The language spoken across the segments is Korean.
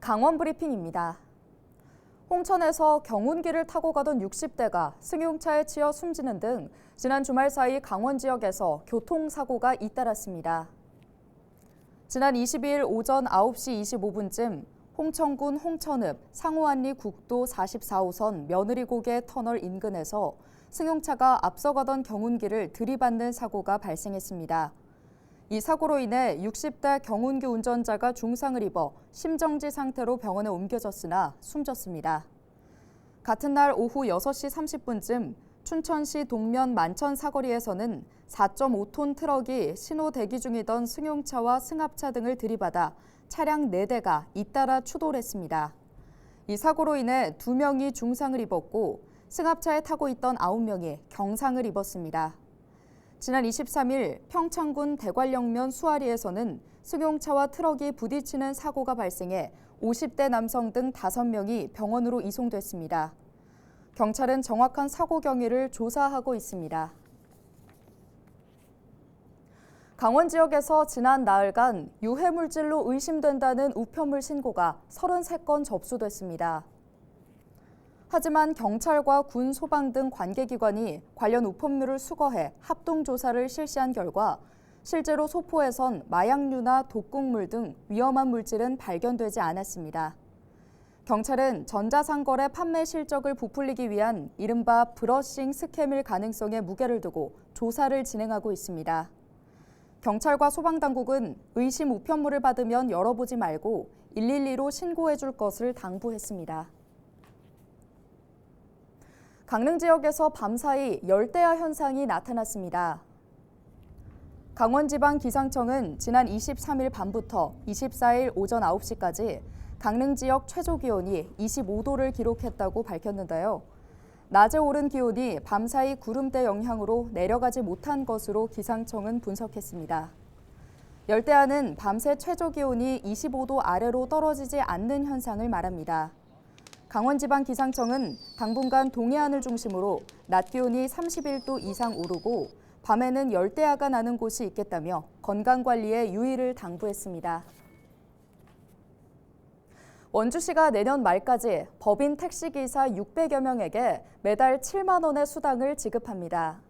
강원 브리핑입니다. 홍천에서 경운기를 타고 가던 60대가 승용차에 치여 숨지는 등 지난 주말 사이 강원 지역에서 교통사고가 잇따랐습니다. 지난 22일 오전 9시 25분쯤 홍천군 홍천읍 상호안리 국도 44호선 며느리고개 터널 인근에서 승용차가 앞서가던 경운기를 들이받는 사고가 발생했습니다. 이 사고로 인해 60대 경운기 운전자가 중상을 입어 심정지 상태로 병원에 옮겨졌으나 숨졌습니다. 같은 날 오후 6시 30분쯤 춘천시 동면 만천 사거리에서는 4.5톤 트럭이 신호 대기 중이던 승용차와 승합차 등을 들이받아 차량 4대가 잇따라 추돌했습니다. 이 사고로 인해 2명이 중상을 입었고 승합차에 타고 있던 9명이 경상을 입었습니다. 지난 23일 평창군 대관령면 수아리에서는 승용차와 트럭이 부딪히는 사고가 발생해 50대 남성 등 5명이 병원으로 이송됐습니다. 경찰은 정확한 사고 경위를 조사하고 있습니다. 강원 지역에서 지난 나흘간 유해물질로 의심된다는 우편물 신고가 33건 접수됐습니다. 하지만 경찰과 군, 소방 등 관계기관이 관련 우편물을 수거해 합동조사를 실시한 결과 실제로 소포에선 마약류나 독극물 등 위험한 물질은 발견되지 않았습니다. 경찰은 전자상거래 판매 실적을 부풀리기 위한 이른바 브러싱 스캠일 가능성에 무게를 두고 조사를 진행하고 있습니다. 경찰과 소방당국은 의심 우편물을 받으면 열어보지 말고 112로 신고해 줄 것을 당부했습니다. 강릉 지역에서 밤사이 열대야 현상이 나타났습니다. 강원지방기상청은 지난 23일 밤부터 24일 오전 9시까지 강릉 지역 최저 기온이 25도를 기록했다고 밝혔는데요. 낮에 오른 기온이 밤사이 구름대 영향으로 내려가지 못한 것으로 기상청은 분석했습니다. 열대야는 밤새 최저 기온이 25도 아래로 떨어지지 않는 현상을 말합니다. 강원지방기상청은 당분간 동해안을 중심으로 낮 기온이 31도 이상 오르고 밤에는 열대야가 나는 곳이 있겠다며 건강관리에 유의를 당부했습니다. 원주시가 내년 말까지 법인 택시기사 600여 명에게 매달 7만 원의 수당을 지급합니다.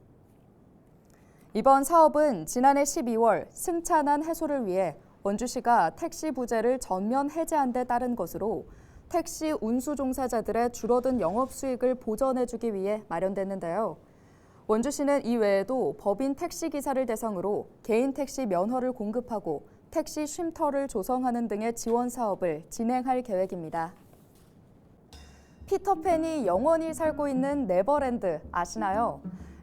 이번 사업은 지난해 12월 승차난 해소를 위해 원주시가 택시 부재를 전면 해제한 데 따른 것으로 택시 운수 종사자들의 줄어든 영업 수익을 보전해주기 위해 마련됐는데요. 원주시는 이 외에도 법인 택시기사를 대상으로 개인 택시 면허를 공급하고 택시 쉼터를 조성하는 등의 지원 사업을 진행할 계획입니다. 피터팬이 영원히 살고 있는 네버랜드 아시나요?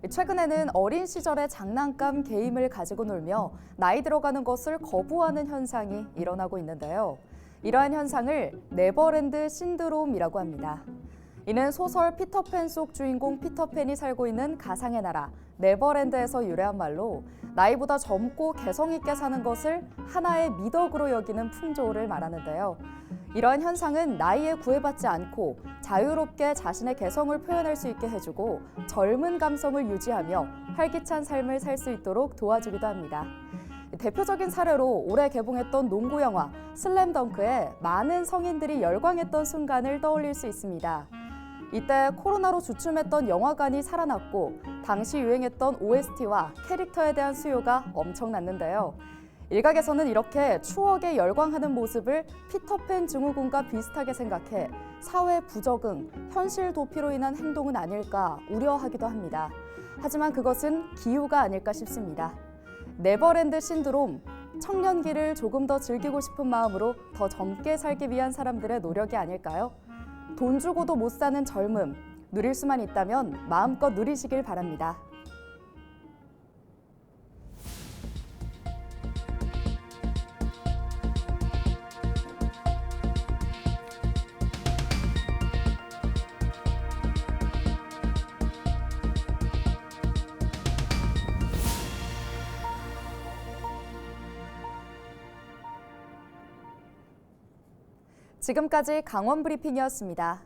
최근에는 어린 시절의 장난감 게임을 가지고 놀며 나이 들어가는 것을 거부하는 현상이 일어나고 있는데요. 이러한 현상을 네버랜드 신드롬이라고 합니다. 이는 소설 피터팬 속 주인공 피터팬이 살고 있는 가상의 나라 네버랜드에서 유래한 말로 나이보다 젊고 개성 있게 사는 것을 하나의 미덕으로 여기는 풍조를 말하는데요. 이러한 현상은 나이에 구애받지 않고 자유롭게 자신의 개성을 표현할 수 있게 해주고 젊은 감성을 유지하며 활기찬 삶을 살 수 있도록 도와주기도 합니다. 대표적인 사례로 올해 개봉했던 농구 영화 슬램덩크에 많은 성인들이 열광했던 순간을 떠올릴 수 있습니다. 이때 코로나로 주춤했던 영화관이 살아났고 당시 유행했던 OST와 캐릭터에 대한 수요가 엄청났는데요. 일각에서는 이렇게 추억에 열광하는 모습을 피터팬 증후군과 비슷하게 생각해 사회 부적응, 현실 도피로 인한 행동은 아닐까 우려하기도 합니다. 하지만 그것은 기우가 아닐까 싶습니다. 네버랜드 신드롬, 청년기를 조금 더 즐기고 싶은 마음으로 더 젊게 살기 위한 사람들의 노력이 아닐까요? 돈 주고도 못 사는 젊음, 누릴 수만 있다면 마음껏 누리시길 바랍니다. 지금까지 강원 브리핑이었습니다.